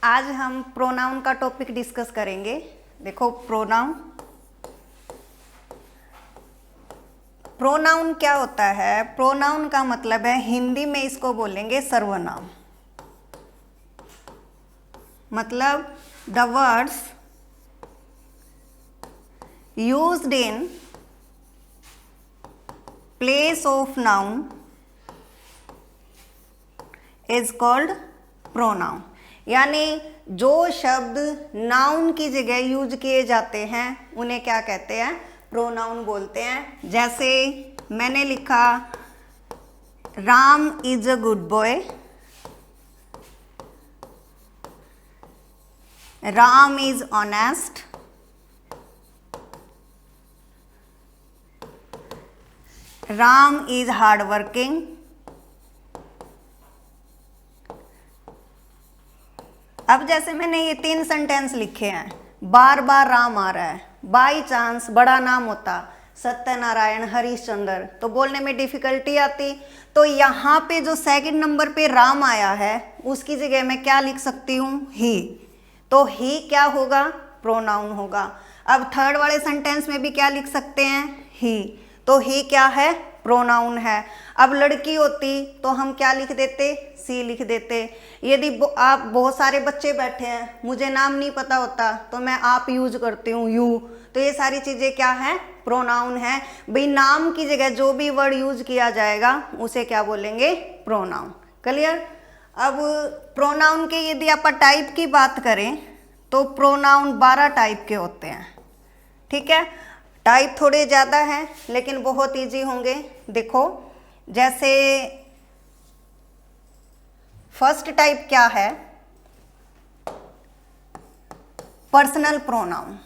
आज हम प्रोनाउन का टॉपिक डिस्कस करेंगे। देखो प्रोनाउन प्रोनाउन क्या होता है। प्रोनाउन का मतलब है, हिंदी में इसको बोलेंगे सर्वनाम। मतलब the words used in place of noun is called pronoun. यानी जो शब्द नाउन की जगह यूज किए जाते हैं उन्हें क्या कहते हैं, प्रोनाउन बोलते हैं। जैसे मैंने लिखा Ram is a good boy, Ram is honest, Ram is hard working, अब जैसे मैंने ये 3 सेंटेंस लिखे हैं, बार बार राम आ रहा है, बाई चांस बड़ा नाम होता सत्यनारायण हरिश्चंद्र तो बोलने में डिफिकल्टी आती। तो यहाँ पे जो सेकंड नंबर पे राम आया है उसकी जगह मैं क्या लिख सकती हूँ, ही। तो ही क्या होगा, प्रोनाउन होगा। अब थर्ड वाले सेंटेंस में भी क्या लिख सकते हैं, ही। तो ही क्या है, प्रोनाउन है। अब लड़की होती तो हम क्या लिख देते, सी लिख देते। यदि आप बहुत सारे बच्चे बैठे हैं, मुझे नाम नहीं पता होता तो मैं आप यूज करती हूँ, यू। तो ये सारी चीज़ें क्या है, प्रोनाउन है। भाई नाम की जगह जो भी वर्ड यूज किया जाएगा उसे क्या बोलेंगे, प्रोनाउन। क्लियर। अब प्रोनाउन के यदि आप टाइप की बात करें तो प्रोनाउन 12 टाइप के होते हैं। ठीक है, टाइप थोड़े ज़्यादा हैं लेकिन बहुत इजी होंगे। देखो जैसे फर्स्ट टाइप क्या है, पर्सनल प्रोनाउन।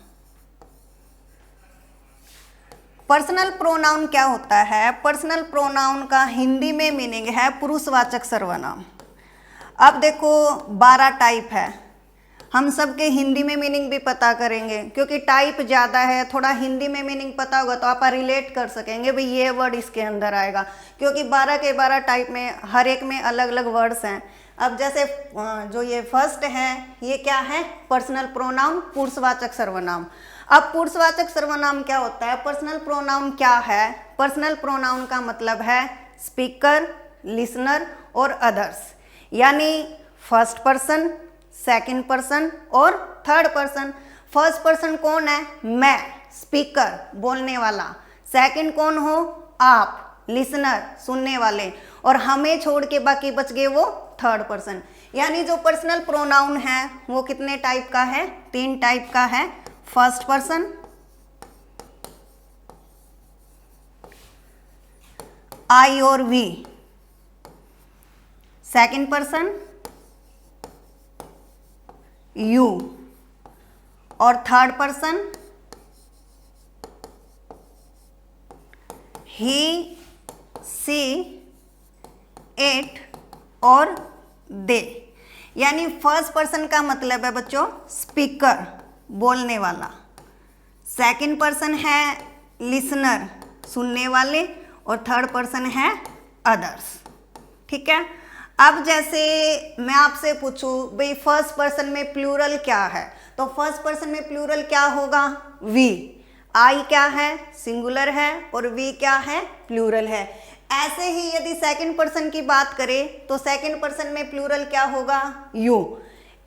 पर्सनल प्रोनाउन क्या होता है, पर्सनल प्रोनाउन का हिंदी में मीनिंग है पुरुषवाचक सर्वनाम। अब देखो 12 टाइप है, हम सबके हिंदी में मीनिंग भी पता करेंगे क्योंकि टाइप ज़्यादा है। थोड़ा हिंदी में मीनिंग पता होगा तो आप रिलेट कर सकेंगे भाई ये वर्ड इसके अंदर आएगा, क्योंकि 12 के 12 टाइप में हर एक में अलग अलग वर्ड्स हैं। अब जैसे जो ये फर्स्ट है ये क्या है, पर्सनल प्रोनाउन, पुरुषवाचक सर्वनाम। अब पुरुषवाचक सर्वनाम क्या होता है, पर्सनल प्रोनाउन क्या है, पर्सनल प्रोनाउन का मतलब है स्पीकर, लिसनर और अदर्स। यानी फर्स्ट पर्सन, सेकंड पर्सन और थर्ड पर्सन। फर्स्ट पर्सन कौन है, मैं, स्पीकर, बोलने वाला। सेकंड कौन हो, आप, लिसनर, सुनने वाले। और हमें छोड़ के बाकी बच गए वो थर्ड पर्सन। यानी जो पर्सनल प्रोनाउन है वो कितने टाइप का है, 3 टाइप का है। फर्स्ट पर्सन, आई और वी। Second person, you. और third person, he, she, it और दे। यानी फर्स्ट पर्सन का मतलब है बच्चों स्पीकर, बोलने वाला। सेकंड पर्सन है लिसनर, सुनने वाले। और थर्ड पर्सन है अदर्स। ठीक है। अब जैसे मैं आपसे पूछूं भाई फर्स्ट पर्सन में प्लूरल क्या है, तो फर्स्ट पर्सन में प्लूरल क्या होगा, वी। आई क्या है, सिंगुलर है, और वी क्या है, प्लूरल है। ऐसे ही यदि सेकंड पर्सन की बात करें तो सेकंड पर्सन में प्लूरल क्या होगा, यू।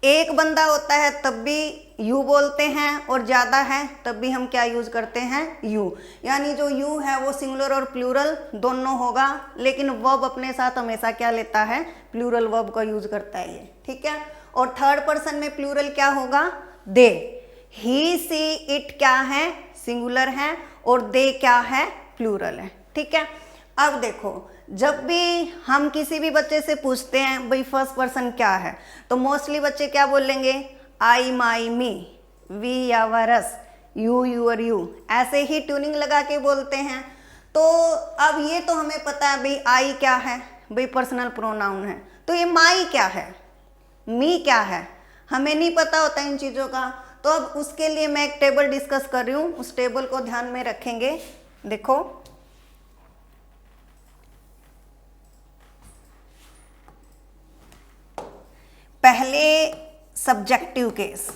एक बंदा होता है तब भी यू बोलते हैं और ज़्यादा है तब भी हम क्या यूज करते हैं, यू। यानी जो यू है वो सिंगुलर और प्लूरल दोनों होगा, लेकिन वर्ब अपने साथ हमेशा क्या लेता है, प्लूरल वर्ब का यूज करता है ये। ठीक है। और थर्ड पर्सन में प्लूरल क्या होगा, दे। ही, सी, इट क्या है, सिंगुलर है, और दे क्या है, प्लूरल है। ठीक है। अब देखो जब भी हम किसी भी बच्चे से पूछते हैं भाई फर्स्ट पर्सन क्या है, तो मोस्टली बच्चे क्या बोलेंगे, आई, माई, मी, वी या वरस, यू, यूर, यू, ऐसे ही ट्यूनिंग लगा के बोलते हैं। तो अब ये तो हमें पता है भाई आई क्या है, भाई पर्सनल प्रोनाउन है। तो ये माई क्या है, मी क्या है, हमें नहीं पता होता इन चीज़ों का। तो अब उसके लिए मैं एक टेबल डिस्कस कर रही हूँ, उस टेबल को ध्यान में रखेंगे। देखो पहले सब्जेक्टिव केस,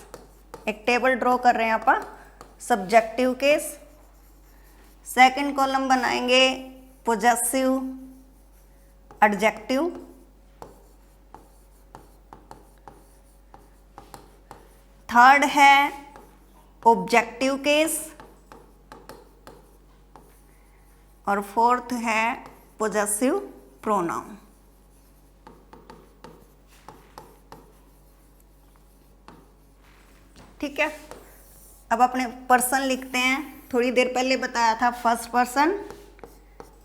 एक टेबल ड्रॉ कर रहे हैं ਆਪਾਂ सब्जेक्टिव केस। सेकंड कॉलम बनाएंगे पोजेसिव एडजेक्टिव। थर्ड है ऑब्जेक्टिव केस और फोर्थ है पोजेसिव प्रोनाउन। ठीक है, अब अपने पर्सन लिखते हैं। थोड़ी देर पहले बताया था फर्स्ट पर्सन,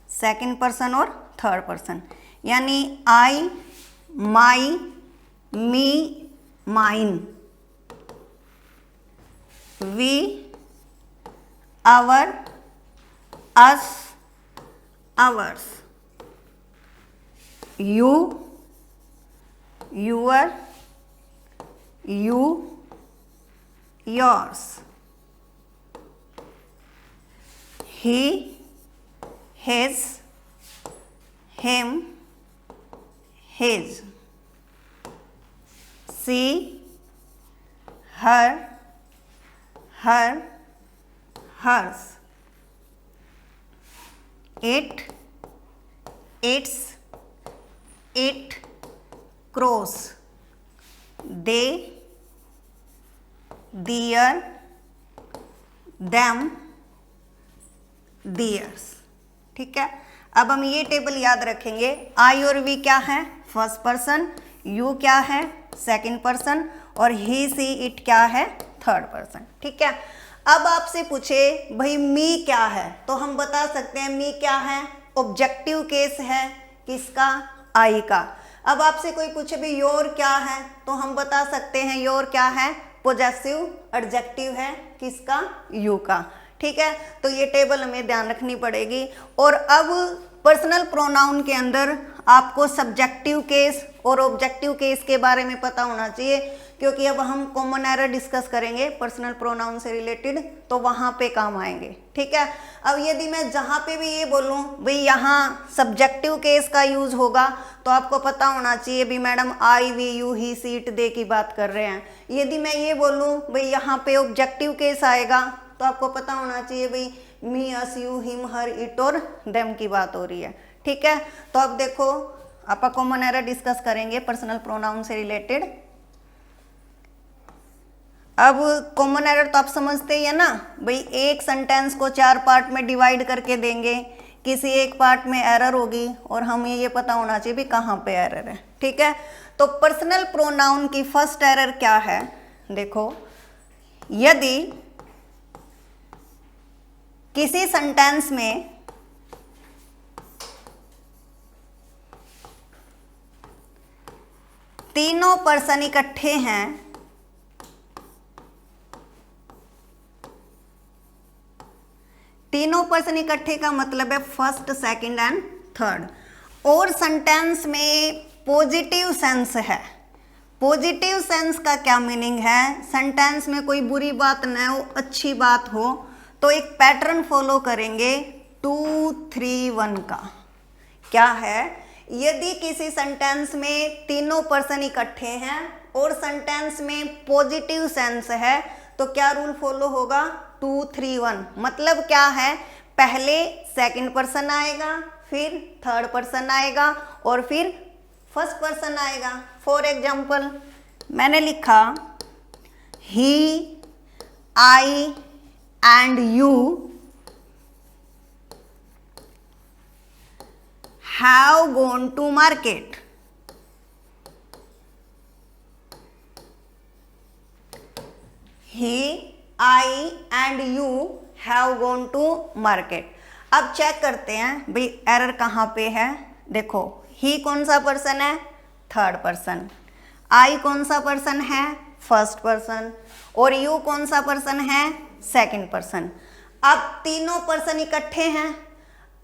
सेकंड पर्सन और थर्ड पर्सन, यानी I, my, me, mine, we, our, us, ours, you, your, you, yours, he, his, him, his, she, her, hers, it, its, it, crows, they, their, them, theirs। ठीक है, अब हम ये table याद रखेंगे। आई और वी क्या है? First person. यू क्या है? Second person. और ही, सी, इट क्या है? Third person. ठीक है, अब आपसे पूछे भाई मी क्या है, तो हम बता सकते हैं मी क्या है? ऑब्जेक्टिव केस है। किसका? आई का। अब आपसे कोई पूछे भाई योर क्या है, तो हम बता सकते हैं योर क्या है? पोजेसिव एडजेक्टिव है। किसका? यू का। ठीक है, तो ये टेबल हमें ध्यान रखनी पड़ेगी। और अब पर्सनल प्रोनाउन के अंदर आपको सब्जेक्टिव केस और ऑब्जेक्टिव केस के बारे में पता होना चाहिए, क्योंकि अब हम कॉमन एरर डिस्कस करेंगे पर्सनल प्रोनाउन से रिलेटेड, तो वहाँ पे काम आएंगे। ठीक है, अब यदि मैं जहाँ पे भी ये बोलूँ भाई यहाँ सब्जेक्टिव केस का यूज होगा, तो आपको पता होना चाहिए भी madam I, we, you, he, she, it, they की बात कर रहे हैं। यदि मैं ये बोलूँ भाई यहाँ पे ऑब्जेक्टिव केस आएगा, तो आपको पता होना चाहिए भाई मी, us, you, him, her, it और देम की बात हो रही है। ठीक है, तो अब देखो आप कॉमन एरर डिस्कस करेंगे पर्सनल प्रोनाउन से रिलेटेड। अब कॉमन एरर तो आप समझते ही है ना भाई, एक सेंटेंस को 4 पार्ट में डिवाइड करके देंगे, किसी एक पार्ट में एरर होगी और हमें ये पता होना चाहिए भी कहाँ पे एरर है। ठीक है, तो पर्सनल प्रोनाउन की फर्स्ट एरर क्या है? देखो, यदि किसी सेंटेंस में तीनों पर्सन इकट्ठे हैं, तीनों पर्सन इकट्ठे का मतलब है फर्स्ट, सेकंड एंड थर्ड, और सेंटेंस में पॉजिटिव सेंस है। पॉजिटिव सेंस का क्या मीनिंग है? सेंटेंस में कोई बुरी बात न हो, अच्छी बात हो, तो एक पैटर्न फॉलो करेंगे 2, 3, 1 का। क्या है? यदि किसी सेंटेंस में तीनों पर्सन इकट्ठे हैं और सेंटेंस में पॉजिटिव सेंस है, तो क्या रूल फॉलो होगा? 2, 3, 1। मतलब क्या है? पहले सेकंड पर्सन आएगा, फिर थर्ड पर्सन आएगा और फिर फर्स्ट पर्सन आएगा। फॉर एग्जाम्पल मैंने लिखा he, I and you have gone to market. He, I and you have gone to market. अब चेक करते हैं भाई एरर कहाँ पे है। देखो, ही कौन सा पर्सन है? Third person. आई कौन सा पर्सन है? First person. और यू कौन सा पर्सन है? Second person. अब तीनों पर्सन इकट्ठे हैं।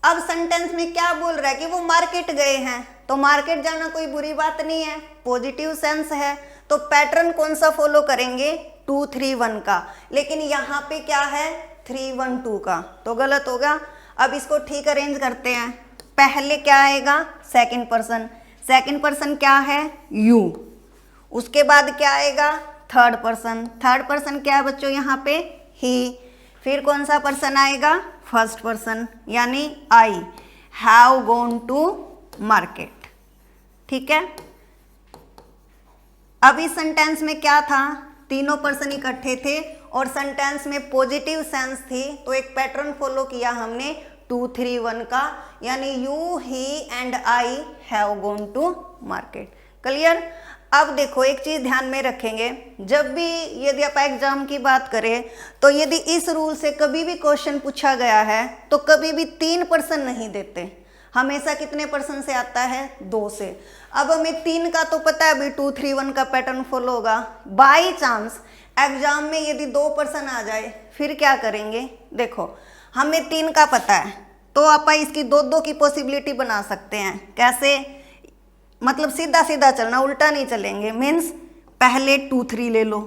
अब सेंटेंस में क्या बोल रहा है कि वो मार्केट गए हैं, तो मार्केट जाना कोई बुरी बात नहीं है, पॉजिटिव सेंस है, तो पैटर्न कौन सा फॉलो करेंगे? 2, 3, 1 का। लेकिन यहाँ पे क्या है? 3, 1, 2 का, तो गलत होगा। अब इसको ठीक अरेंज करते हैं। पहले क्या आएगा? Second person. सेकंड पर्सन क्या है? यू। उसके बाद क्या आएगा, थर्ड पर्सन। थर्ड पर्सन क्या है बच्चों यहाँ पे, ही। फिर कौन सा पर्सन आएगा, फर्स्ट पर्सन, यानी I have gone to market. ठीक है। अब इस सेंटेंस में क्या था, तीनों पर्सन इकट्ठे थे और सेंटेंस में पॉजिटिव सेंस थी, तो एक पैटर्न फॉलो किया हमने 2 3 1 का, यानी you, he and I have gone to market. Clear. अब देखो एक चीज ध्यान में रखेंगे, जब भी यदि आप एग्जाम की बात करें तो यदि इस रूल से कभी भी क्वेश्चन पूछा गया है तो कभी भी 3 पर्सन नहीं देते, हमेशा कितने पर्सन से आता है, 2 से। अब हमें 3 का तो पता है अभी 2 3 1 का पैटर्न फॉलो होगा। बाई चांस एग्जाम में यदि 2 पर्सन आ जाए फिर क्या करेंगे, देखो हमें 3 का पता है तो आप इसकी 2 की पॉसिबिलिटी बना सकते हैं। कैसे, मतलब सीधा सीधा चलना, उल्टा नहीं चलेंगे। मीन्स पहले 2 3 ले लो,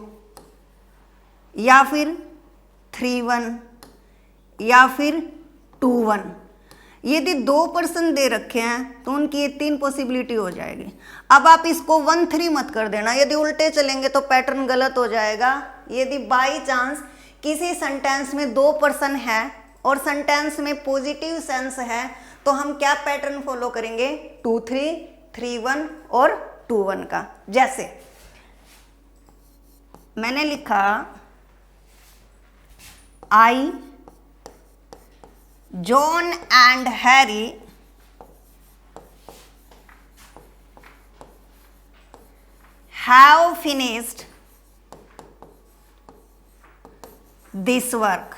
या फिर 3 1, या फिर 2 1। यदि 2 पर्सन दे रखे हैं तो उनकी ये 3 पॉसिबिलिटी हो जाएगी। अब आप इसको 1 3 मत कर देना, यदि उल्टे चलेंगे तो पैटर्न गलत हो जाएगा। यदि बाई चांस किसी सेंटेंस में 2 पर्सन है और सेंटेंस में पॉजिटिव सेंस है तो हम क्या पैटर्न फॉलो करेंगे, 2 3 3 1 और 2 1 का। जैसे मैंने लिखा I, John and Harry have finished this work.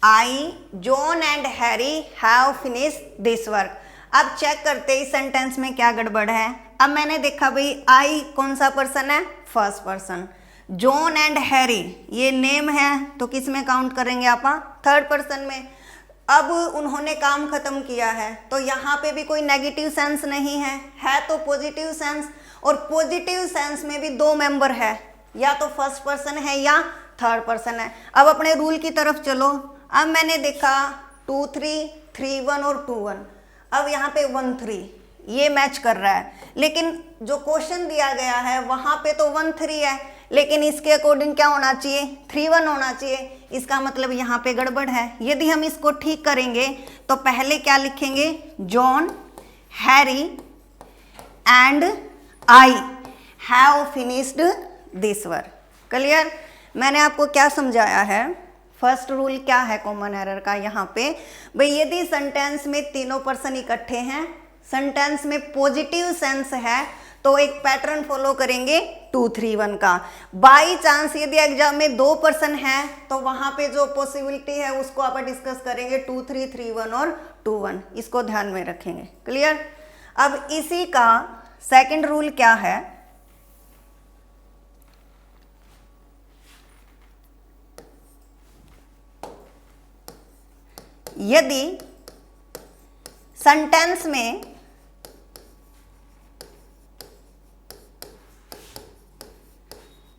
I, John and Harry have finished this work. अब चेक करते हैं इस सेंटेंस में क्या गड़बड़ है। अब मैंने देखा भाई आई कौन सा पर्सन है, first person. John and Harry ये नेम है तो किस में काउंट करेंगे आप, थर्ड पर्सन में। अब उन्होंने काम खत्म किया है तो यहाँ पे भी कोई नेगेटिव सेंस नहीं है तो पॉजिटिव सेंस, और पॉजिटिव सेंस में भी 2 मेंबर है, या तो फर्स्ट पर्सन है या थर्ड पर्सन है। अब अपने रूल की तरफ चलो। अब मैंने देखा 2 3 3 1 और 2 1, अब यहाँ पे 1 3 ये मैच कर रहा है, लेकिन जो क्वेश्चन दिया गया है वहाँ पे तो 1 3 है, लेकिन इसके अकॉर्डिंग क्या होना चाहिए, 3 1 होना चाहिए। इसका मतलब यहाँ पे गड़बड़ है। यदि हम इसको ठीक करेंगे तो पहले क्या लिखेंगे, John, Harry and I have finished this work. Clear. मैंने आपको क्या समझाया है, फर्स्ट रूल क्या है कॉमन एरर का यहाँ पे, भाई यदि सेंटेंस में तीनों पर्सन इकट्ठे हैं, सेंटेंस में पॉजिटिव सेंस है तो एक पैटर्न फॉलो करेंगे 2 3 1 का। बाई चांस यदि एग्जाम में 2 पर्सन है तो वहां पे जो पॉसिबिलिटी है उसको आप डिस्कस करेंगे 2 3 3 1 और 2 1, इसको ध्यान में रखेंगे। क्लियर। अब इसी का सेकंड रूल क्या है, यदि सेंटेंस में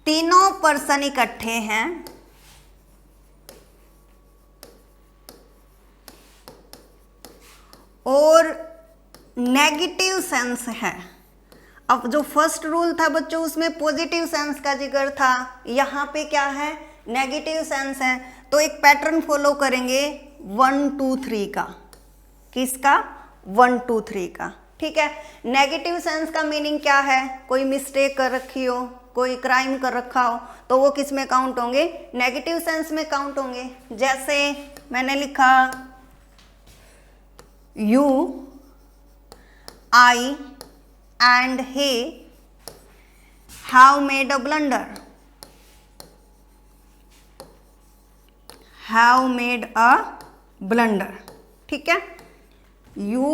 तीनों पर्सन इकट्ठे हैं और नेगेटिव सेंस है। अब जो फर्स्ट रूल था बच्चों उसमें पॉजिटिव सेंस का जिक्र था, यहाँ पे क्या है, नेगेटिव सेंस है, तो एक पैटर्न फॉलो करेंगे 1 2 3 का। किसका, 1 2 3 का। ठीक है। नेगेटिव सेंस का मीनिंग क्या है, कोई मिस्टेक कर रखी हो, कोई क्राइम कर रखा हो तो वो किस में काउंट होंगे, नेगेटिव सेंस में काउंट होंगे। जैसे मैंने लिखा you, I and he have made a blunder, have made a blunder। ठीक है। You,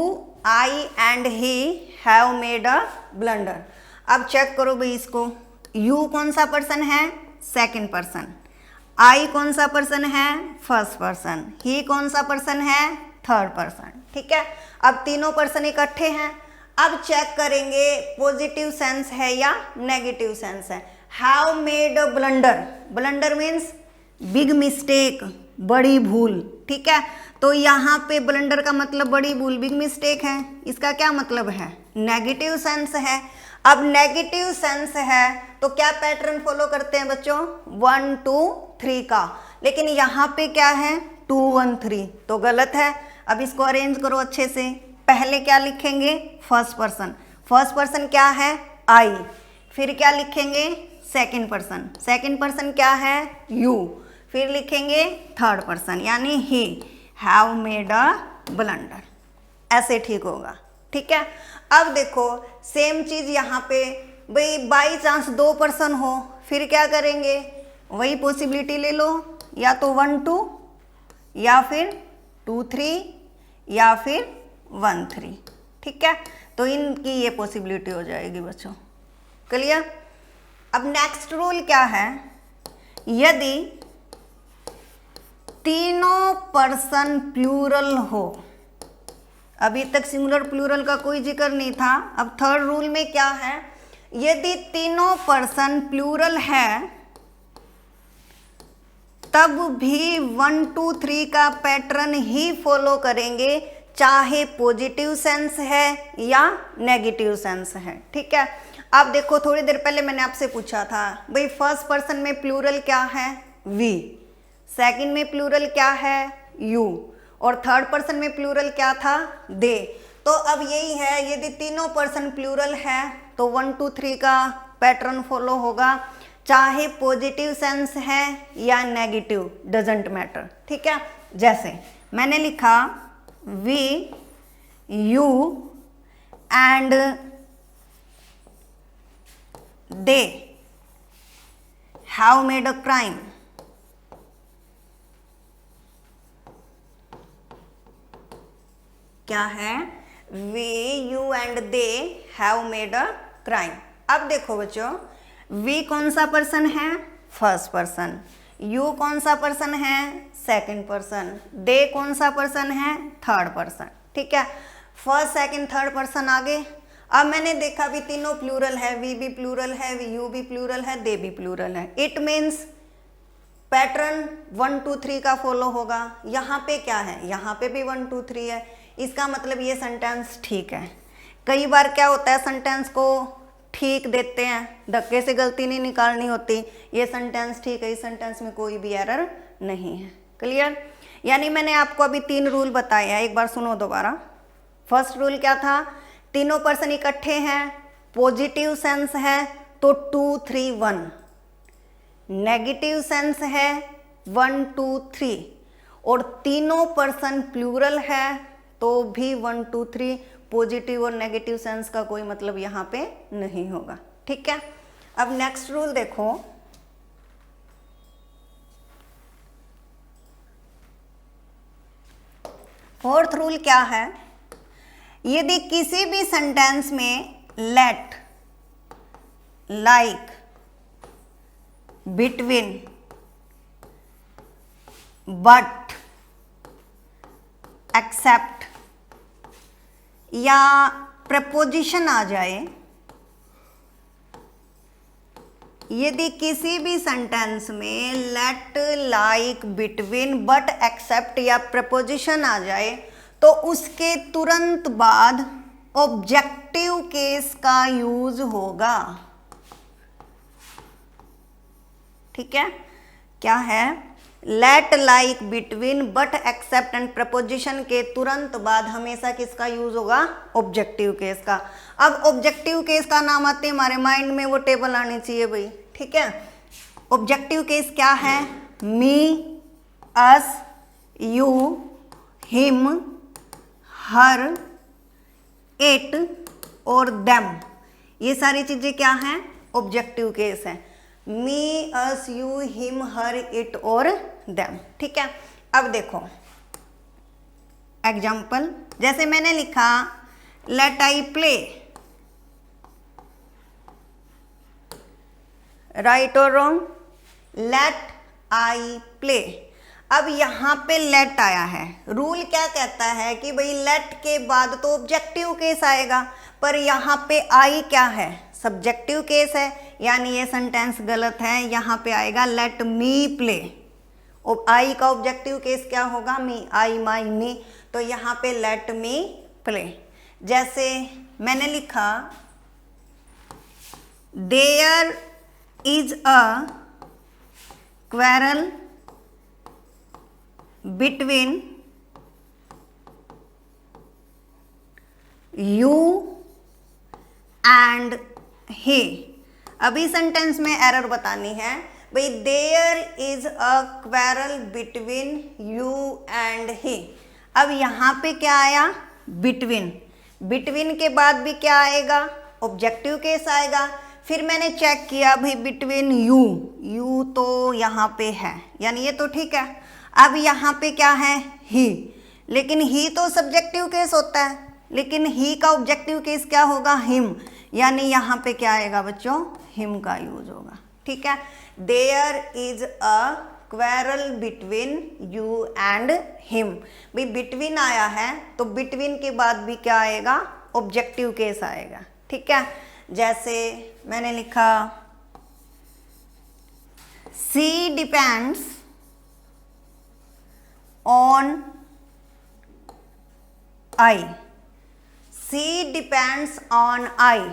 I and he have made a blunder। अब चेक करो भाई इसको, यू कौन सा पर्सन है, सेकंड पर्सन। आई कौन सा पर्सन है, फर्स्ट पर्सन। ही कौन सा पर्सन है, थर्ड पर्सन। ठीक है। अब तीनों पर्सन इकट्ठे हैं। अब चेक करेंगे पॉजिटिव सेंस है या नेगेटिव सेंस है। Have made a blunder, blunder means big mistake, बड़ी भूल, ठीक है। तो यहाँ पे ब्लंडर का मतलब बड़ी भूल, बिग मिस्टेक है, इसका क्या मतलब है, नेगेटिव सेंस है। अब नेगेटिव सेंस है तो क्या पैटर्न फॉलो करते हैं बच्चों, 1 2 3 का, लेकिन यहाँ पे क्या है 2 1 3, तो गलत है। अब इसको अरेंज करो अच्छे से। पहले क्या लिखेंगे, फर्स्ट पर्सन, फर्स्ट पर्सन क्या है आई, फिर क्या लिखेंगे सेकंड पर्सन, सेकंड पर्सन क्या है यू, फिर लिखेंगे थर्ड पर्सन यानी he have made a blunder, ऐसे ठीक होगा, ठीक है। अब देखो सेम चीज यहाँ पे, भाई बाई चांस 2 पर्सन हो, फिर क्या करेंगे, वही पॉसिबिलिटी ले लो, या तो 1 2 या फिर 2 3 या फिर 1 3, ठीक है। तो इनकी ये पॉसिबिलिटी हो जाएगी बच्चों, क्लियर। अब नेक्स्ट रूल क्या है, यदि तीनों पर्सन प्लूरल हो, अभी तक सिंगुलर प्लूरल का कोई जिक्र नहीं था, अब थर्ड रूल में क्या है, यदि तीनों पर्सन प्लूरल है तब भी 1 2 3 का पैटर्न ही फॉलो करेंगे, चाहे पॉजिटिव सेंस है या नेगेटिव सेंस है, ठीक है। अब देखो थोड़ी देर पहले मैंने आपसे पूछा था भाई फर्स्ट पर्सन में प्लूरल क्या है वी, सेकंड में प्लूरल क्या है यू, और थर्ड पर्सन में प्लूरल क्या था दे। तो अब यही है, यदि तीनों पर्सन प्लूरल है तो 1 2 3 का पैटर्न फॉलो होगा, चाहे पॉजिटिव सेंस है या नेगेटिव, डजंट मैटर, ठीक है। जैसे मैंने लिखा we you and they have made a crime, क्या है we you and they have made a crime. अब देखो बच्चों, वी कौन सा पर्सन है, फर्स्ट पर्सन, यू कौन सा पर्सन है, सेकंड पर्सन, दे कौन सा पर्सन है, थर्ड पर्सन, ठीक है। फर्स्ट सेकंड थर्ड पर्सन आगे। अब मैंने देखा भी तीनों प्लूरल है, वी भी प्लूरल है, यू भी प्लूरल है, दे भी प्लूरल है, इट मीन्स पैटर्न 1 2 3 का फॉलो होगा। यहाँ पे क्या है, यहाँ पे भी 1 2 3 है, इसका मतलब ये सेंटेंस ठीक है। कई बार क्या होता है, सेंटेंस को ठीक देते हैं, धक्के से गलती नहीं निकालनी होती, ये सेंटेंस ठीक है, इस सेंटेंस में कोई भी एरर नहीं है, क्लियर। यानी मैंने आपको अभी 3 रूल बताए हैं, एक बार सुनो दोबारा। फर्स्ट रूल क्या था, तीनों पर्सन इकट्ठे हैं, पॉजिटिव सेंस है तो 2 3 1, नेगेटिव सेंस है 1 2 3, और तीनों पर्सन प्लूरल है तो भी 1 2 3, पॉजिटिव और नेगेटिव सेंस का कोई मतलब यहाँ पे नहीं होगा, ठीक है। अब नेक्स्ट रूल देखो, फोर्थ रूल क्या है, यदि किसी भी सेंटेंस में let, like, between, but, except या प्रपोजिशन आ जाए, यदि किसी भी सेंटेंस में let, like, between, but, except या प्रपोजिशन आ जाए तो उसके तुरंत बाद ऑब्जेक्टिव केस का यूज होगा, ठीक है। क्या है, let, like, between, but, except and preposition के तुरंत बाद हमेशा किसका यूज होगा, ऑब्जेक्टिव केस का। अब ऑब्जेक्टिव केस का नाम आते हमारे माइंड में वो टेबल आनी चाहिए भाई, ठीक है। ऑब्जेक्टिव केस क्या है, me, us, you, him, her, it और देम, ये सारी चीजें क्या हैं, ऑब्जेक्टिव केस है। Me, us, you, him, her, it और देम, ठीक है। अब देखो एग्जाम्पल, जैसे मैंने लिखा लेट आई प्ले, राइट और रॉन्ग, लेट आई प्ले। अब यहाँ पे लेट आया है, रूल क्या कहता है कि भाई लेट के बाद तो ऑब्जेक्टिव केस आएगा, पर यहाँ पे आई क्या है, सब्जेक्टिव केस है, यानी ये सेंटेंस गलत है। यहाँ पे आएगा लेट मी प्ले, आई का ऑब्जेक्टिव केस क्या होगा? मी, आई, माई, मी। तो यहाँ पे लेट मी प्ले। जैसे मैंने लिखा there is a quarrel between you and he. अभी सेंटेंस में एरर बतानी है भाई, there is a quarrel between you and he. अब यहाँ पे क्या आया? बिटवीन। बिटवीन के बाद भी क्या आएगा? ऑब्जेक्टिव केस आएगा। फिर मैंने चेक किया भाई बिटवीन यू, यू तो यहाँ पे है, यानी ये तो ठीक है। अब यहाँ पे क्या है? ही। लेकिन ही तो सब्जेक्टिव केस होता है, लेकिन ही का ऑब्जेक्टिव केस क्या होगा? हिम। यानी यहाँ पे क्या आएगा बच्चों? हिम का यूज होगा। ठीक है। There is a quarrel between you and him. भाई बिटवीन आया है तो बिटवीन के बाद भी क्या आएगा? ऑब्जेक्टिव केस आएगा। ठीक है। जैसे मैंने लिखा see depends on I. See depends on I.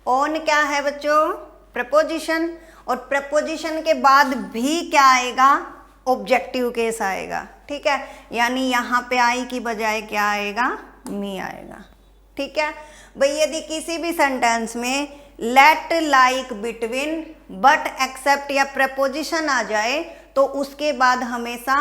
On क्या है बच्चों? प्रपोजिशन। और प्रपोजिशन के बाद भी क्या आएगा? ऑब्जेक्टिव केस आएगा। ठीक है। यानी यहाँ पे आई की बजाय क्या आएगा? मी आएगा। ठीक है भाई, यदि किसी भी सेंटेंस में let, like, between, but, except या प्रपोजिशन आ जाए तो उसके बाद हमेशा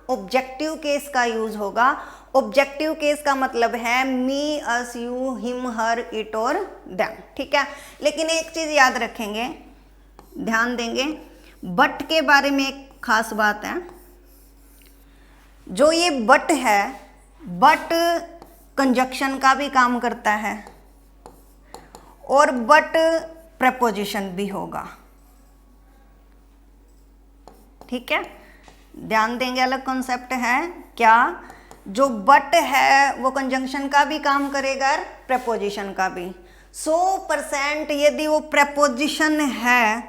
ऑब्जेक्टिव केस का यूज होगा। ऑब्जेक्टिव केस का मतलब है me, us, you, him, her, it और देम। ठीक है। लेकिन एक चीज याद रखेंगे, ध्यान देंगे, बट के बारे में एक खास बात है। जो ये बट है, बट कंजक्शन का भी काम करता है और बट प्रपोजिशन भी होगा। ठीक है। ध्यान देंगे, अलग कॉन्सेप्ट है क्या? जो बट है वो कंजंक्शन का भी काम करेगा और प्रपोजिशन का भी। 100% यदि वो प्रपोजिशन है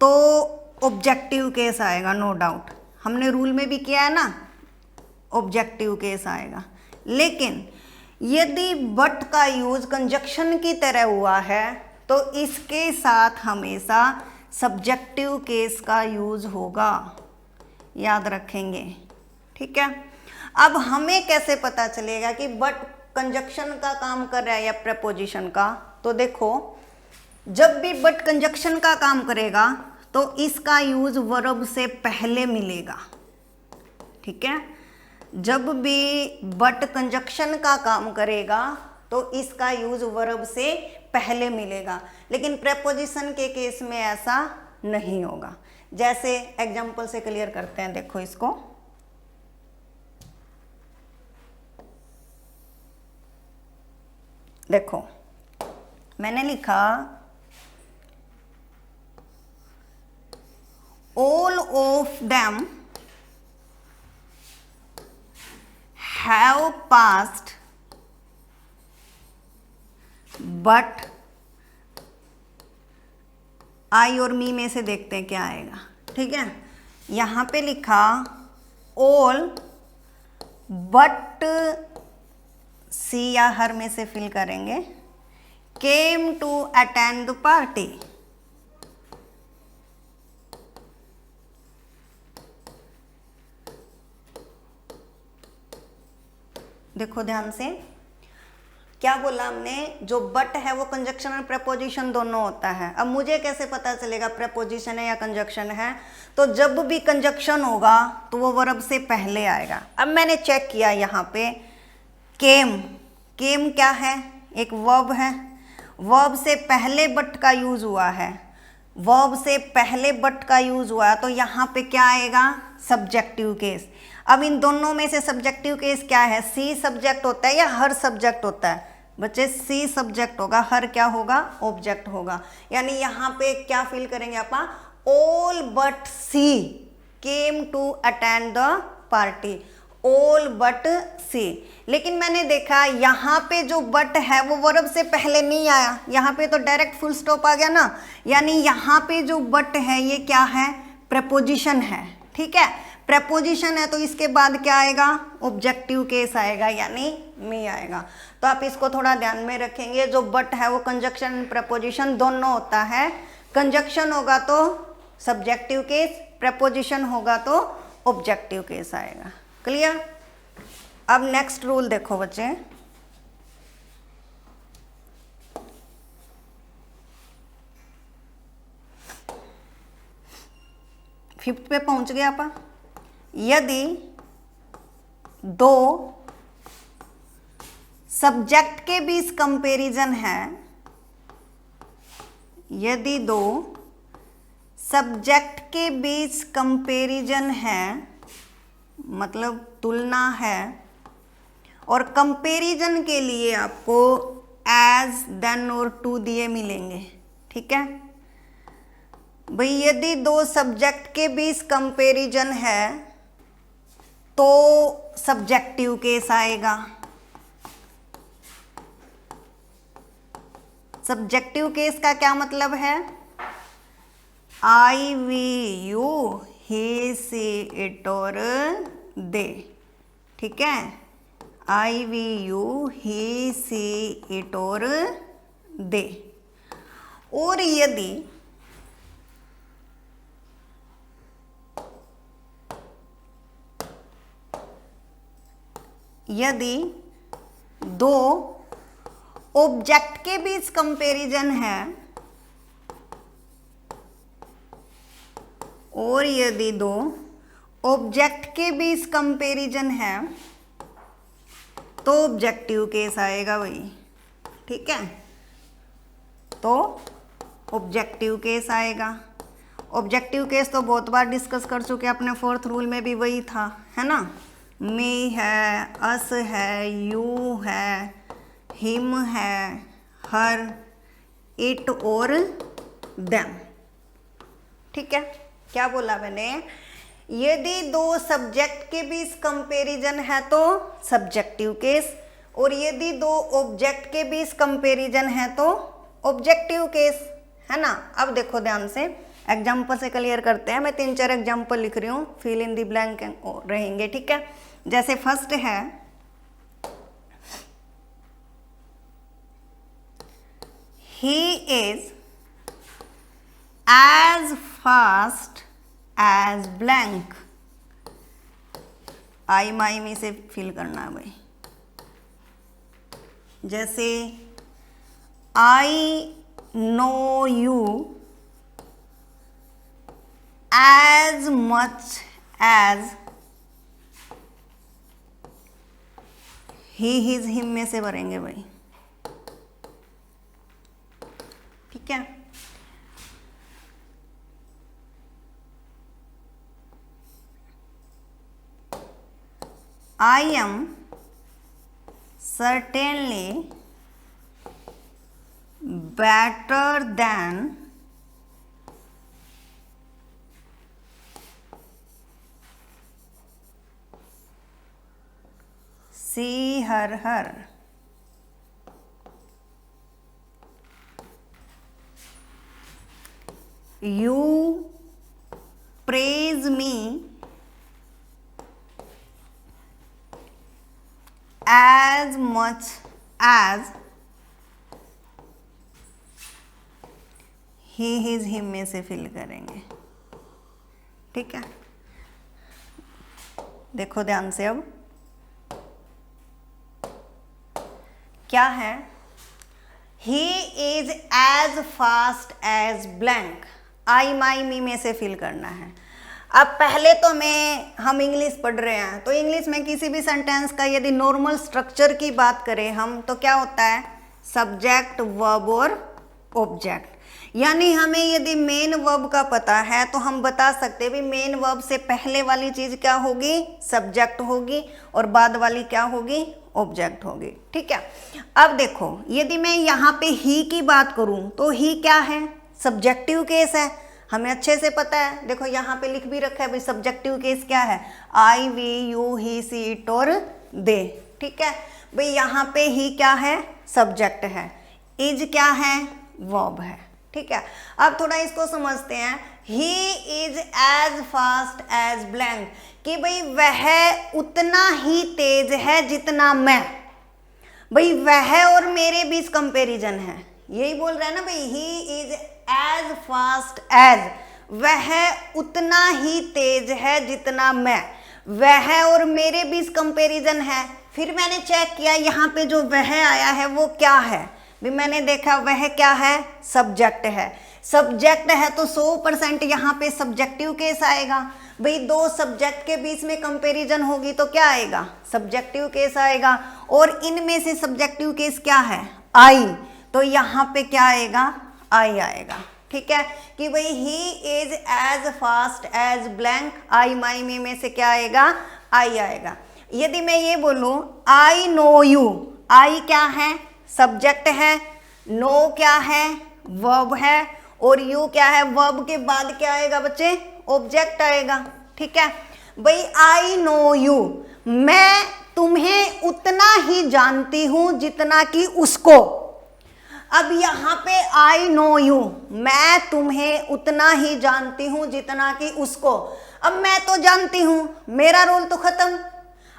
तो ऑब्जेक्टिव केस आएगा, नो डाउट। हमने रूल में भी किया है ना, ऑब्जेक्टिव केस आएगा। लेकिन यदि बट का यूज कंजक्शन की तरह हुआ है तो इसके साथ हमेशा सब्जेक्टिव केस का यूज होगा, याद रखेंगे। ठीक है। अब हमें कैसे पता चलेगा कि बट कंजक्शन का काम कर रहा है या प्रपोजिशन का? तो देखो, जब भी बट कंजक्शन का काम करेगा तो इसका यूज वर्ब से पहले मिलेगा। ठीक है। जब भी बट कंजक्शन का काम करेगा तो इसका यूज वर्ब से पहले मिलेगा, लेकिन प्रपोजिशन के केस में ऐसा नहीं होगा। जैसे एग्जाम्पल से क्लियर करते हैं, देखो इसको। देखो मैंने लिखा all of them have passed but आई और मी में से देखते हैं क्या आएगा। ठीक है। यहाँ पे लिखा all but सी या हर में से फिल करेंगे came to attend the party। देखो ध्यान से, क्या बोला हमने? जो बट है वो कंजक्शन और प्रपोजिशन दोनों होता है। अब मुझे कैसे पता चलेगा प्रपोजिशन है या कंजक्शन है? तो जब भी कंजक्शन होगा तो वो वर्ब से पहले आएगा। अब मैंने चेक किया यहाँ पे केम। केम क्या है? एक वर्ब है। वर्ब से पहले बट का यूज हुआ है। वर्ब से पहले बट का यूज हुआ है तो यहाँ पे क्या आएगा? Subjective case. अब इन दोनों में से सब्जेक्टिव केस क्या है? सी सब्जेक्ट होता है या हर सब्जेक्ट होता है? बच्चे सी सब्जेक्ट होगा, हर क्या होगा? ऑब्जेक्ट होगा। यानी यहाँ पे क्या फील करेंगे अपन? All but she came to attend the party. All but she. लेकिन मैंने देखा यहाँ पे जो बट है वो वर्ब से पहले नहीं आया, यहाँ पे तो डायरेक्ट फुल स्टॉप आ गया ना। यानी यहाँ पे जो बट है ये क्या है? प्रपोजिशन है। ठीक है। प्रेपोजिशन है तो इसके बाद क्या आएगा, ऑब्जेक्टिव केस आएगा, यानी मी आएगा। तो आप इसको थोड़ा ध्यान में रखेंगे। जो बट है वो कंजक्शन एंड प्रेपोजिशन दोनों होता है। कंजक्शन होगा तो सब्जेक्टिव केस, प्रेपोजिशन होगा तो ऑब्जेक्टिव केस आएगा। क्लियर। अब नेक्स्ट रूल देखो बच्चे, फिफ्थ पे पहुंच गए आप। यदि दो सब्जेक्ट के बीच कंपैरिजन है, यदि दो सब्जेक्ट के बीच कंपैरिजन है, मतलब तुलना है, और कंपैरिजन के लिए आपको एज, देन और टू दिए मिलेंगे। ठीक है भाई, यदि दो सब्जेक्ट के बीच कंपैरिजन है तो सब्जेक्टिव केस आएगा। सब्जेक्टिव केस का क्या मतलब है, I, we, you, he, she, it और दे। ठीक है, I, we, you, he, she, it और दे। और यदि दो ऑब्जेक्ट के बीच कंपैरिजन है, और यदि दो ऑब्जेक्ट के बीच कंपैरिजन है तो ऑब्जेक्टिव केस आएगा भाई। ठीक है, तो ऑब्जेक्टिव केस आएगा। ऑब्जेक्टिव केस तो बहुत बार डिस्कस कर चुके हैं अपने फोर्थ रूल में भी, वही था, है ना। मी है, अस है, यू है, हिम है, हर, इट और देम। ठीक है, क्या बोला मैंने, यदि दो सब्जेक्ट के बीच कंपैरिजन है तो सब्जेक्टिव केस, और यदि दो ऑब्जेक्ट के बीच कंपैरिजन है तो ऑब्जेक्टिव केस, है ना। अब देखो ध्यान से, एग्जाम्पल से क्लियर करते हैं। मैं 3-4 एग्जाम्पल लिख रही हूँ, फिल इन दी ब्लैंक रहेंगे। ठीक है, जैसे फर्स्ट है, he is as fast as blank. I, my, me से फिल करना है भाई। जैसे I know you as much as he, his, him में से भरेंगे भाई। ठीक है, I am certainly better than she, her. You praise me as much as he, his, him में से फिल करेंगे। ठीक है, देखो ध्यान से। अब क्या है, he is as fast as blank। I, my, me में से फिल करना है। अब पहले तो हम इंग्लिश पढ़ रहे हैं, तो इंग्लिश में किसी भी सेंटेंस का यदि नॉर्मल स्ट्रक्चर की बात करें हम, तो क्या होता है, सब्जेक्ट, वर्ब और ऑब्जेक्ट। यानी हमें यदि मेन वर्ब का पता है तो हम बता सकते हैं भी मेन वर्ब से पहले वाली चीज क्या होगी, सब्जेक्ट होगी, और बाद वाली क्या होगी, ऑब्जेक्ट होगी। ठीक है, अब देखो यदि मैं यहाँ पे ही की बात करूँ तो ही क्या है, सब्जेक्टिव केस है, हमें अच्छे से पता है। देखो यहाँ पे लिख भी रखा है भाई, सब्जेक्टिव केस क्या है, I, we, you, he, she, it और दे। ठीक है भाई, यहाँ पे ही क्या है, सब्जेक्ट है, इज क्या है, वर्ब है। ठीक है, अब थोड़ा इसको समझते हैं। He is as fast as blank, कि भाई वह उतना ही तेज है जितना मैं। भाई वह और मेरे बीच कंपैरिजन है, यही बोल रहा है ना भाई, he is as fast as, वह उतना ही तेज है जितना मैं। वह और मेरे बीच कंपैरिजन है। फिर मैंने चेक किया यहाँ पे जो वह आया है वो क्या है, भी मैंने देखा वह क्या है, सब्जेक्ट है। सब्जेक्ट है तो 100% यहाँ पे सब्जेक्टिव केस आएगा। भाई दो सब्जेक्ट के बीच में कंपैरिजन होगी तो क्या आएगा, सब्जेक्टिव केस आएगा। और इनमें से सब्जेक्टिव केस क्या है, आई, तो यहाँ पे क्या आएगा, आई आएगा। ठीक है, कि भाई he is as fast as blank, I my me में से क्या आएगा, आई आएगा। यदि मैं ये बोलूं आई नो यू, आई क्या है, सब्जेक्ट है, नो क्या है, वर्ब है, और यू क्या है, वर्ब के बाद क्या आएगा बच्चे, ऑब्जेक्ट आएगा। ठीक है, भाई आई नो यू, मैं तुम्हें उतना ही जानती हूं जितना कि उसको। अब यहाँ पे आई नो यू, मैं तुम्हें उतना ही जानती हूं जितना कि उसको। अब मैं तो जानती हूं, मेरा रोल तो खत्म।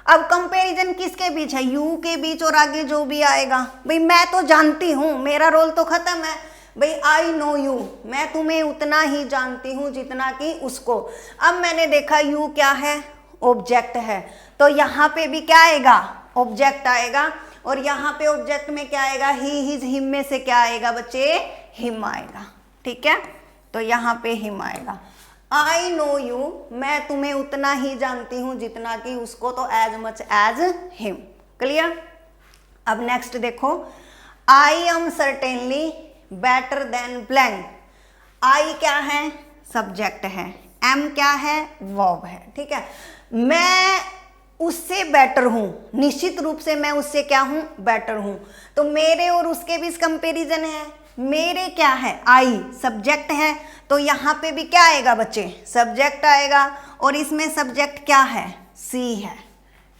अब कंपैरिजन किसके बीच है, यू के बीच और आगे जो भी आएगा। भाई मैं तो जानती हूं, मेरा रोल तो खत्म है। भाई आई नो यू, मैं तुम्हें उतना ही जानती हूं जितना कि उसको। अब मैंने देखा यू क्या है, ऑब्जेक्ट है, तो यहाँ पे भी क्या आएगा, ऑब्जेक्ट आएगा। और यहाँ पे ऑब्जेक्ट में क्या आएगा, ही हिज हिम में से क्या आएगा बच्चे, हिम आएगा। ठीक है, तो यहाँ पे हिम आएगा। आई नो यू, मैं तुम्हें उतना ही जानती हूं जितना कि उसको, तो as much as him. Clear. अब नेक्स्ट देखो, I am certainly better than blank. I क्या है, सब्जेक्ट है, एम क्या है, वर्ब है। ठीक है, मैं उससे बेटर हूं, निश्चित रूप से मैं उससे क्या हूं, बेटर हूं। तो मेरे और उसके बीच कंपैरिजन है। मेरे क्या है, आई सब्जेक्ट है, तो यहाँ पे भी क्या आएगा बच्चे, सब्जेक्ट आएगा। और इसमें सब्जेक्ट क्या है, सी है।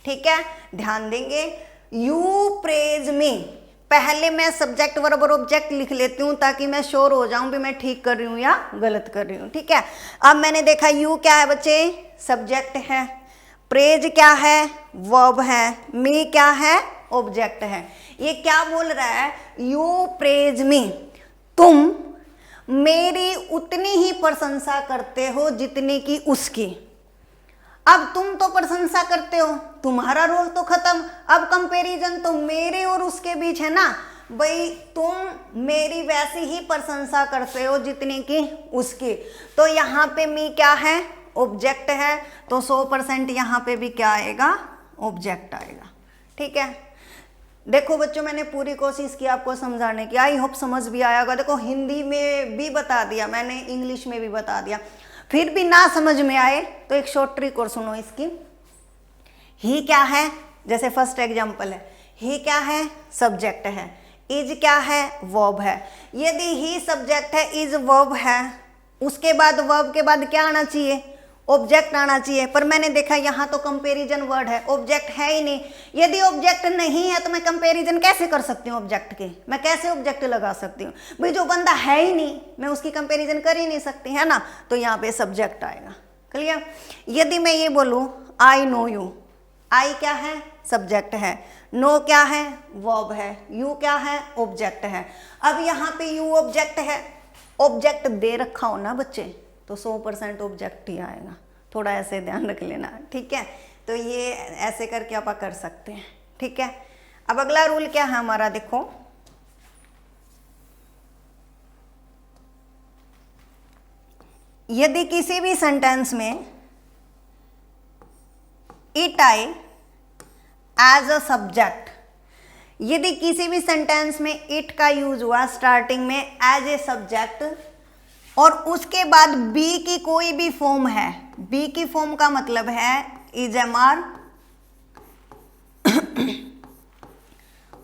ठीक है, ध्यान देंगे। यू प्रेज मी, पहले मैं सब्जेक्ट वर्ब और ऑब्जेक्ट लिख लेती हूँ ताकि मैं श्योर हो जाऊं भी मैं ठीक कर रही हूँ या गलत कर रही हूँ। ठीक है, अब मैंने देखा यू क्या है बच्चे, सब्जेक्ट है, प्रेज क्या है, वर्ब है, मी क्या है, ऑब्जेक्ट है। ये क्या बोल रहा है, यू प्रेज मी, तुम मेरी उतनी ही प्रशंसा करते हो जितनी कि उसकी। अब तुम तो प्रशंसा करते हो, तुम्हारा रोल तो खत्म। अब कंपैरिजन तो मेरे और उसके बीच है ना। भाई तुम मेरी वैसी ही प्रशंसा करते हो जितनी कि उसकी। तो यहाँ पे मी क्या है, ऑब्जेक्ट है, तो 100% यहाँ पे भी क्या आएगा, ऑब्जेक्ट आएगा। ठीक है, देखो बच्चों मैंने पूरी कोशिश की आपको समझाने की, आई होप समझ भी आया होगा। देखो हिंदी में भी बता दिया मैंने, इंग्लिश में भी बता दिया। फिर भी ना समझ में आए तो एक शॉर्ट ट्रिक और सुनो इसकी। ही क्या है, जैसे फर्स्ट एग्जांपल है, ही क्या है, सब्जेक्ट है, इज क्या है, वर्ब है। यदि ही सब्जेक्ट है, इज वर्ब है, उसके बाद वर्ब के बाद क्या आना चाहिए, ऑब्जेक्ट आना चाहिए। पर मैंने देखा यहाँ तो कंपैरिजन वर्ड है, ऑब्जेक्ट है ही नहीं। यदि ऑब्जेक्ट नहीं है तो मैं कंपैरिजन कैसे कर सकती हूँ ऑब्जेक्ट के, मैं कैसे ऑब्जेक्ट लगा सकती हूँ। भाई जो बंदा है ही नहीं मैं उसकी कंपैरिजन कर ही नहीं सकती, है ना। तो यहाँ पे सब्जेक्ट आएगा। क्लियर। यदि मैं ये बोलूँ आई नो यू, आई क्या है, सब्जेक्ट है, नो क्या है, वर्ब है, यू क्या है, ऑब्जेक्ट है। अब यहाँ पे यू ऑब्जेक्ट है, ऑब्जेक्ट दे रखा हो ना बच्चे तो 100% ऑब्जेक्ट ही आएगा। थोड़ा ऐसे ध्यान रख लेना। ठीक है, तो ये ऐसे करके आप कर सकते हैं। ठीक है, अब अगला रूल क्या है हमारा, देखो यदि किसी भी सेंटेंस में it I as a subject, यदि किसी भी सेंटेंस में इट का यूज हुआ स्टार्टिंग में एज ए सब्जेक्ट और उसके बाद बी की कोई भी फॉर्म है, बी की फॉर्म का मतलब है is am are,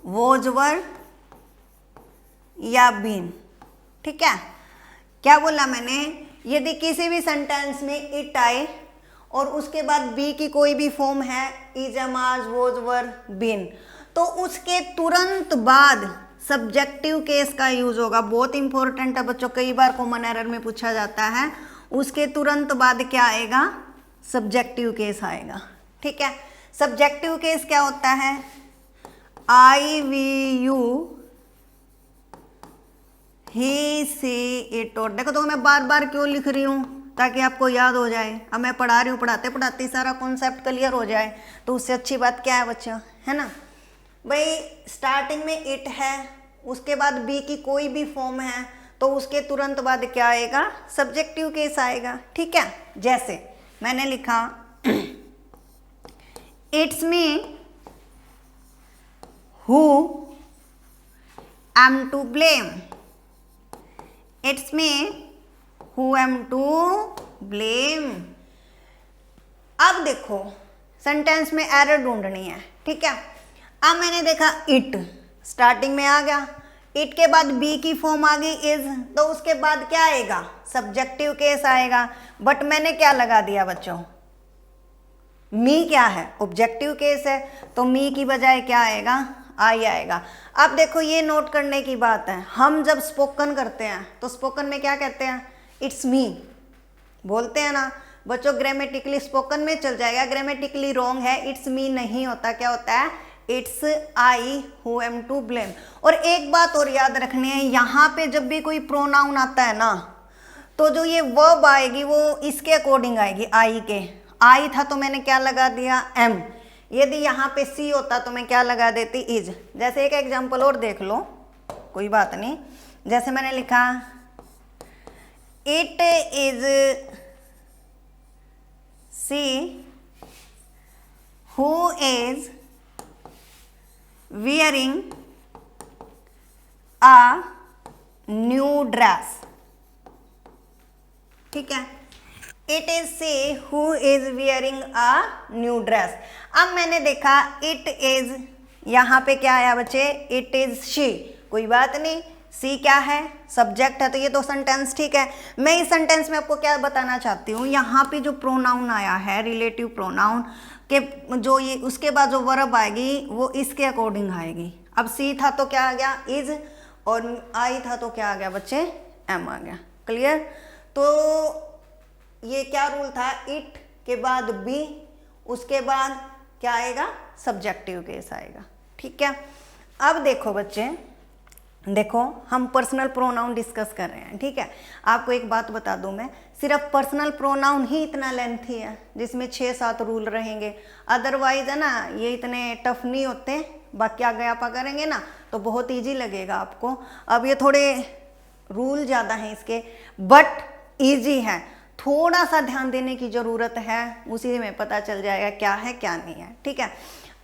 was were या बीन। ठीक है, क्या बोला मैंने, यदि किसी भी सेंटेंस में इट आए और उसके बाद बी की कोई भी फॉर्म है is am are, was were, been, तो उसके तुरंत बाद सब्जेक्टिव केस का यूज होगा, बहुत इंपॉर्टेंट है बच्चों, कई बार कॉमन एरर में पूछा जाता है। उसके तुरंत बाद क्या आएगा, सब्जेक्टिव केस आएगा। ठीक है, सब्जेक्टिव केस क्या होता है, I we you he she it और। देखो तो मैं बार बार क्यों लिख रही हूँ, ताकि आपको याद हो जाए। अब मैं पढ़ा रही हूँ, पढ़ाते पढ़ाते सारा कॉन्सेप्ट क्लियर हो जाए, तो उससे अच्छी बात क्या है बच्चों, है ना भाई। स्टार्टिंग में इट है, उसके बाद बी की कोई भी फॉर्म है, तो उसके तुरंत बाद क्या आएगा, सब्जेक्टिव केस आएगा। ठीक है, जैसे मैंने लिखा it's me who am to blame, it's me who am to blame. अब देखो सेंटेंस में एरर ढूंढनी है। ठीक है, अब मैंने देखा इट स्टार्टिंग में आ गया, इट के बाद बी की फॉर्म आ गई इज, तो उसके बाद क्या आएगा, सब्जेक्टिव केस आएगा। बट मैंने क्या लगा दिया बच्चों, मी क्या है, ऑब्जेक्टिव केस है, तो मी की बजाय क्या आएगा, आई आएगा। अब देखो ये नोट करने की बात है, हम जब स्पोकन करते हैं तो स्पोकन में क्या कहते हैं, इट्स मी बोलते हैं ना बच्चों। ग्रामेटिकली स्पोकन में चल जाएगा, ग्रामेटिकली रॉन्ग है, इट्स मी नहीं होता, क्या होता है, it's I who am to blame. और एक बात और याद रखनी है, यहाँ पे जब भी कोई प्रोनाउन आता है ना, तो जो ये वर्ब आएगी वो इसके अकॉर्डिंग आएगी, आई के। आई था तो मैंने क्या लगा दिया, एम। यदि यहाँ पे सी होता तो मैं क्या लगा देती, इज। जैसे एक एग्जांपल और देख लो, कोई बात नहीं। जैसे मैंने लिखा it is see who is wearing a new dress। ठीक है, it is she who is wearing a new dress। अब मैंने देखा it is, यहाँ पे क्या आया बच्चे, it is she, कोई बात नहीं, सी क्या है, सब्जेक्ट है, तो ये तो सेंटेंस ठीक है। मैं इस सेंटेंस में आपको क्या बताना चाहती हूँ, यहाँ पे जो प्रोनाउन आया है, रिलेटिव प्रोनाउन के जो ये उसके बाद जो वर्ब आएगी वो इसके अकॉर्डिंग आएगी। अब सी था तो क्या आ गया, इज, और आई था तो क्या आ गया बच्चे, एम आ गया। क्लियर, तो ये क्या रूल था, इट के बाद बी, उसके बाद क्या आएगा, सब्जेक्टिव केस आएगा। ठीक है, अब देखो बच्चे, देखो हम पर्सनल प्रोनाउन डिस्कस कर रहे हैं। ठीक है, आपको एक बात बता दूं मैं, सिर्फ पर्सनल प्रोनाउन ही इतना लेंथी है जिसमें 6-7 रूल रहेंगे, अदरवाइज है ना ये इतने टफ नहीं होते। बाकी आगे आप करेंगे ना तो बहुत इजी लगेगा आपको। अब ये थोड़े रूल ज़्यादा हैं इसके, बट इजी है, थोड़ा सा ध्यान देने की ज़रूरत है, उसी में पता चल जाएगा क्या है क्या नहीं है। ठीक है,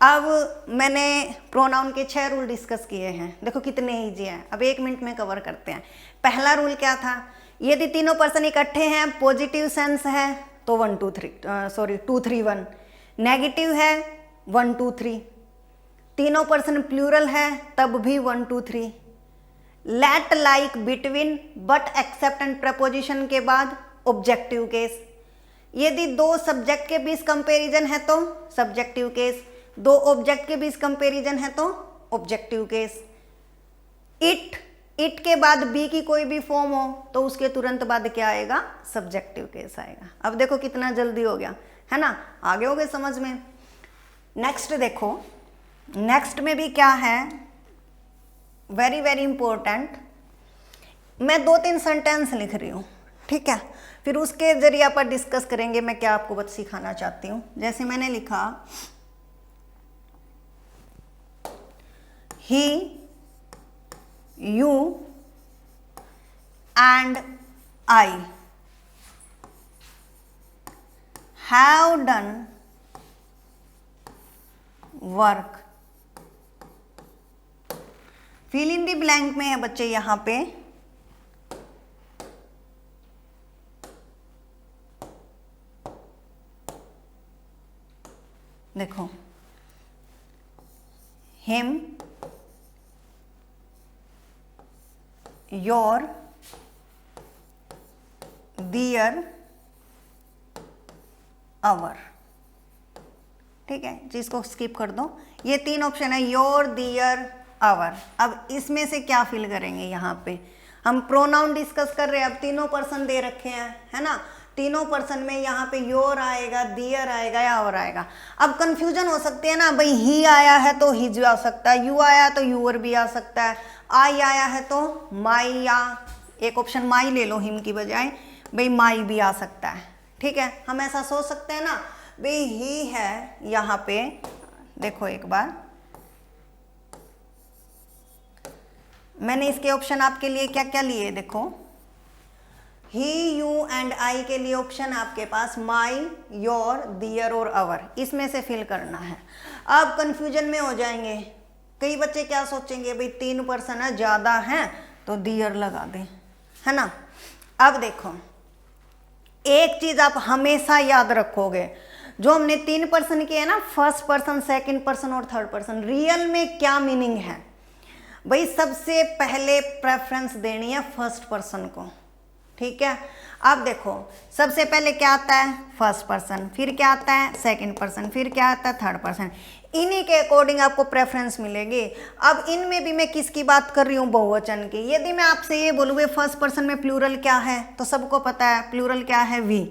अब मैंने प्रोनाउन के 6 रूल डिस्कस किए हैं, देखो कितने ईजी हैं। अब 1 मिनट में कवर करते हैं। पहला रूल क्या था, यदि तीनों पर्सन इकट्ठे हैं, पॉजिटिव सेंस है तो 1 2 3 2 3 1, नेगेटिव है 1 2 3, तीनों पर्सन प्लूरल है तब भी 1 2 3, let like between but except and preposition के बाद ऑब्जेक्टिव केस, यदि 2 सब्जेक्ट के बीच कंपैरिजन है तो सब्जेक्टिव केस, 2 ऑब्जेक्ट के बीच कंपैरिजन है तो ऑब्जेक्टिव केस, इट के बाद बी की कोई भी फॉर्म हो तो उसके तुरंत बाद क्या आएगा, सब्जेक्टिव केस आएगा। अब देखो कितना जल्दी हो गया, है ना, आगे हो गए समझ में। नेक्स्ट देखो, नेक्स्ट में भी क्या है, वेरी वेरी इंपॉर्टेंट, मैं 2-3 सेंटेंस लिख रही हूँ। ठीक है, फिर उसके जरिए पर डिस्कस करेंगे मैं क्या आपको बस सिखाना चाहती हूँ। जैसे मैंने लिखा he, you and I have done work। Fill in the blank में है बच्चे, यहाँ पे देखो him, your, their, our। ठीक है, जिसको स्किप कर दो, ये 3 ऑप्शन है, योर, दियर आवर। अब इसमें से क्या फिल करेंगे, यहाँ पे हम प्रोनाउन डिस्कस कर रहे हैं। अब तीनों पर्सन दे रखे हैं, है ना, तीनों पर्सन में यहाँ पे योर आएगा, दियर आएगा या और आएगा। अब कंफ्यूजन हो सकती है ना, भाई ही आया है तो हिज आ सकता है, यू आया तो यूर भी आ सकता है, आई आया है तो माई, या एक ऑप्शन माई ले लो हिम की बजाय, भाई माई भी आ सकता है। ठीक है, हम ऐसा सोच सकते हैं ना, भाई ही है यहाँ पे, देखो एक बार मैंने इसके ऑप्शन आपके लिए क्या क्या लिए, देखो ही, यू एंड आई के लिए ऑप्शन आपके पास माई, योर, दियर और अवर, इसमें से फिल करना है। अब कंफ्यूजन में हो जाएंगे, कई बच्चे क्या सोचेंगे, भाई 3 पर्सन है, ज़्यादा हैं तो दियर लगा दें, है ना। अब देखो एक चीज़ आप हमेशा याद रखोगे, जो हमने 3 पर्सन किए ना, फर्स्ट पर्सन, सेकंड पर्सन और थर्ड पर्सन, रियल में क्या मीनिंग है भाई, सबसे पहले प्रेफरेंस देनी है फर्स्ट पर्सन को। ठीक है, अब देखो सबसे पहले क्या आता है, फर्स्ट पर्सन, फिर क्या आता है सेकंड पर्सन, फिर क्या आता है थर्ड पर्सन, इन्हीं के अकॉर्डिंग आपको प्रेफरेंस मिलेगी। अब इनमें भी मैं किसकी बात कर रही हूँ, बहुवचन की। यदि मैं आपसे ये बोलूँ फर्स्ट पर्सन में प्लूरल क्या है, तो सबको पता है प्लूरल क्या है, वी,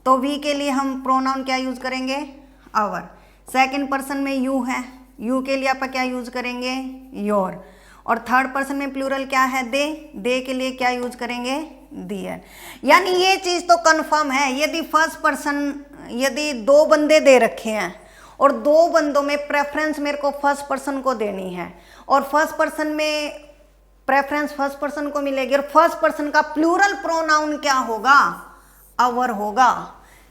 तो वी के लिए हम प्रोनाउन क्या यूज करेंगे, आवर। सेकंड पर्सन में यू है, यू के लिए आप क्या यूज करेंगे, योर। और थर्ड पर्सन में प्लूरल क्या है, दे के लिए क्या यूज करेंगे, दियर। यानी ये चीज तो कंफर्म है, यदि फर्स्ट पर्सन, यदि 2 बंदे दे रखे हैं और 2 बंदों में प्रेफरेंस मेरे को फर्स्ट पर्सन को देनी है, और फर्स्ट पर्सन में प्रेफरेंस फर्स्ट पर्सन को मिलेगी, और फर्स्ट पर्सन का प्लूरल प्रोनाउन क्या होगा, अवर होगा।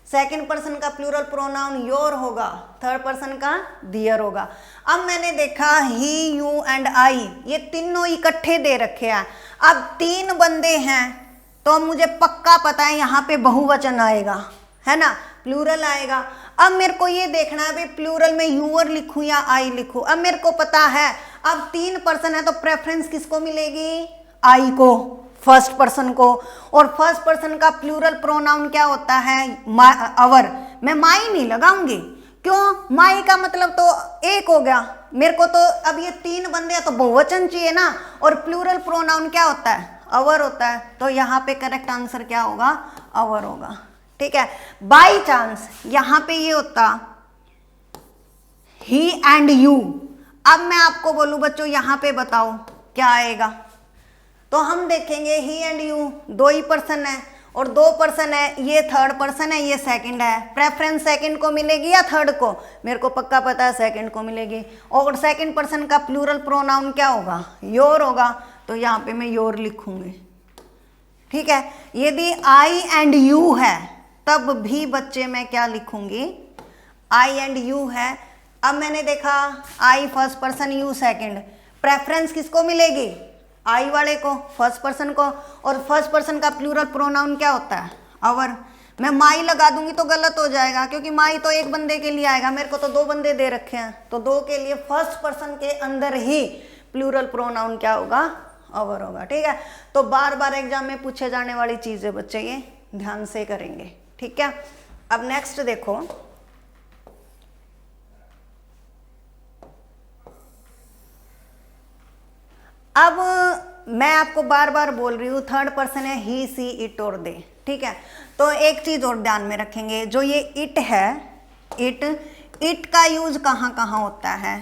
सेकंड पर्सन का प्लूरल प्रोनाउन योर होगा, थर्ड पर्सन का दियर होगा। अब मैंने देखा ही, यू एंड आई, ये तीनों इकट्ठे दे रखे हैं। अब 3 बंदे हैं तो मुझे पक्का पता है यहाँ पे बहुवचन आएगा, है ना, प्लूरल आएगा। अब मेरे को ये देखना है भाई प्लूरल में यूर लिखूं या आई लिखूं। अब मेरे को पता है, अब 3 पर्सन है तो प्रेफरेंस किसको मिलेगी, आई को, फर्स्ट पर्सन को। और फर्स्ट पर्सन का प्लूरल प्रोनाउन क्या होता है, अवर। मैं माई नहीं लगाऊंगी, क्यों, माई का मतलब तो एक हो गया मेरे को, तो अब ये 3 बंदे हैं तो बहुवचन चाहिए ना, और प्लूरल प्रोनाउन क्या होता है, अवर होता है। तो यहाँ पे करेक्ट आंसर क्या होगा, अवर होगा। ठीक है, बाई चांस यहाँ पे ये होता ही एंड यू। अब मैं आपको बोलूं बच्चों यहाँ पे बताओ क्या आएगा, तो हम देखेंगे ही एंड यू 2 ही पर्सन है और 2 पर्सन है, ये थर्ड पर्सन है, ये सेकंड है। प्रेफरेंस सेकंड को मिलेगी या थर्ड को, मेरे को पक्का पता है सेकंड को मिलेगी। और सेकंड पर्सन का प्लूरल प्रोनाउन क्या होगा, योर होगा, तो यहाँ पे मैं योर लिखूंगी। ठीक है, यदि आई एंड यू है तब भी बच्चे मैं क्या लिखूंगी, आई एंड यू है। अब मैंने देखा I first person, you second, preference किसको मिलेगी, आई वाले को, फर्स्ट पर्सन को। और फर्स्ट पर्सन का प्लूरल प्रोनाउन क्या होता है, अवर। मैं माई लगा दूंगी तो गलत हो जाएगा, क्योंकि माई तो एक बंदे के लिए आएगा, मेरे को तो 2 बंदे दे रखे हैं, तो 2 के लिए फर्स्ट पर्सन के अंदर ही प्लूरल प्रोनाउन क्या होगा, अवर होगा। ठीक है, तो बार बार एग्जाम में पूछे जाने वाली चीज है बच्चे, ये ध्यान से करेंगे। ठीक है, अब नेक्स्ट देखो, अब मैं आपको बार बार बोल रही हूँ थर्ड पर्सन है, ही, सी, इट और दे। ठीक है, तो एक चीज और ध्यान में रखेंगे, जो ये इट है, इट का यूज कहाँ कहाँ होता है।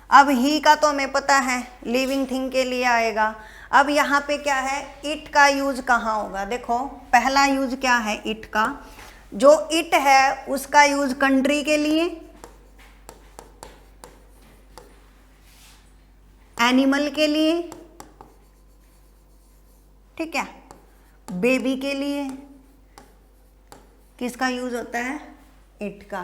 अब ही का तो हमें पता है लिविंग थिंग के लिए आएगा। अब यहाँ पे क्या है, इट का यूज कहाँ होगा, देखो पहला यूज क्या है इट का, जो इट है उसका यूज कंट्री के लिए, एनिमल के लिए, ठीक है, बेबी के लिए किसका यूज होता है, इट का।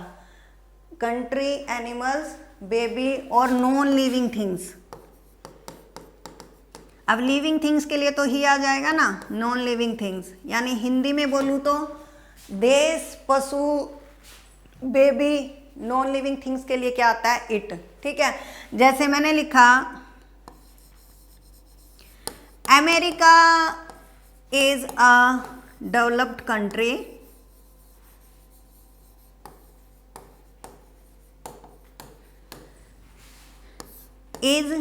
कंट्री, एनिमल्स, बेबी और नॉन लिविंग थिंग्स। अब लिविंग थिंग्स के लिए तो ही आ जाएगा ना, नॉन लिविंग थिंग्स, यानी हिंदी में बोलूं तो देश, पशु, बेबी, नॉन लिविंग थिंग्स के लिए क्या आता है, इट। ठीक है, जैसे मैंने लिखा America is a developed country, is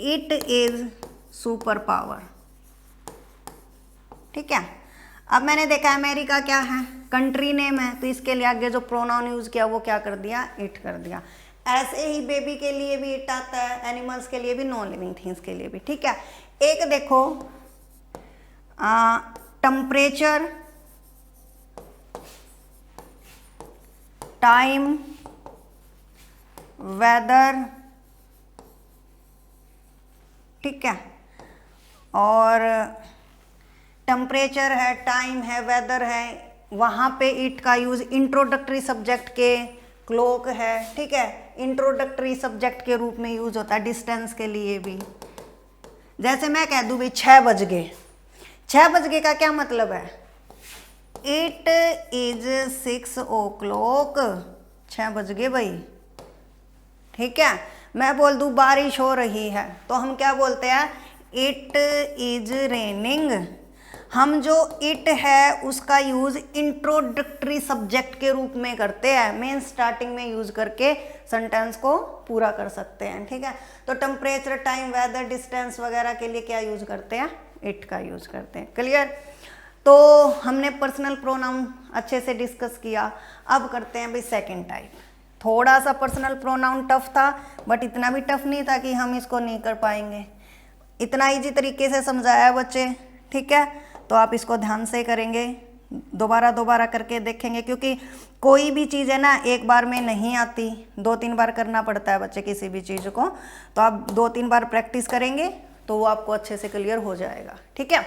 it is super power. ठीक है, अब मैंने देखा अमेरिका क्या है, कंट्री नेम है, तो इसके लिए आगे जो प्रोनाउन यूज किया वो क्या कर दिया, इट कर दिया। ऐसे ही बेबी के लिए भी इट आता है, एनिमल्स के लिए भी, नॉन लिविंग थिंग्स के लिए भी। ठीक है, एक देखो टेम्परेचर, टाइम, वेदर, ठीक है, और टेम्परेचर है, टाइम है, वेदर है, वहाँ पे इट का यूज इंट्रोडक्टरी सब्जेक्ट के, क्लॉक है, ठीक है, इंट्रोडक्टरी सब्जेक्ट के रूप में यूज होता है। डिस्टेंस के लिए भी, जैसे मैं कह दूँ भाई 6 बज गए, 6 बज गए का क्या मतलब है, इट इज 6 o'clock, 6 बज गए भाई। ठीक है, मैं बोल दूँ बारिश हो रही है, तो हम क्या बोलते हैं, इट इज रेनिंग। हम जो इट है उसका यूज इंट्रोडक्टरी सब्जेक्ट के रूप में करते हैं, मेन स्टार्टिंग में यूज करके सेंटेंस को पूरा कर सकते हैं। ठीक है, तो टेम्परेचर, टाइम, वेदर, डिस्टेंस वगैरह के लिए क्या यूज करते हैं, इट का यूज करते हैं। क्लियर, तो हमने पर्सनल प्रोनाउन अच्छे से डिस्कस किया। अब करते हैं भाई सेकेंड टाइप। थोड़ा सा पर्सनल प्रोनाउन टफ था, बट इतना भी टफ नहीं था कि हम इसको नहीं कर पाएंगे। इतना इजी तरीके से समझाया है बच्चे। ठीक है, तो आप इसको ध्यान से करेंगे, दोबारा करके देखेंगे, क्योंकि कोई भी चीज़ है ना एक बार में नहीं आती, 2-3 बार करना पड़ता है बच्चे किसी भी चीज़ को। तो आप 2-3 बार प्रैक्टिस करेंगे तो वो आपको अच्छे से क्लियर हो जाएगा। ठीक है।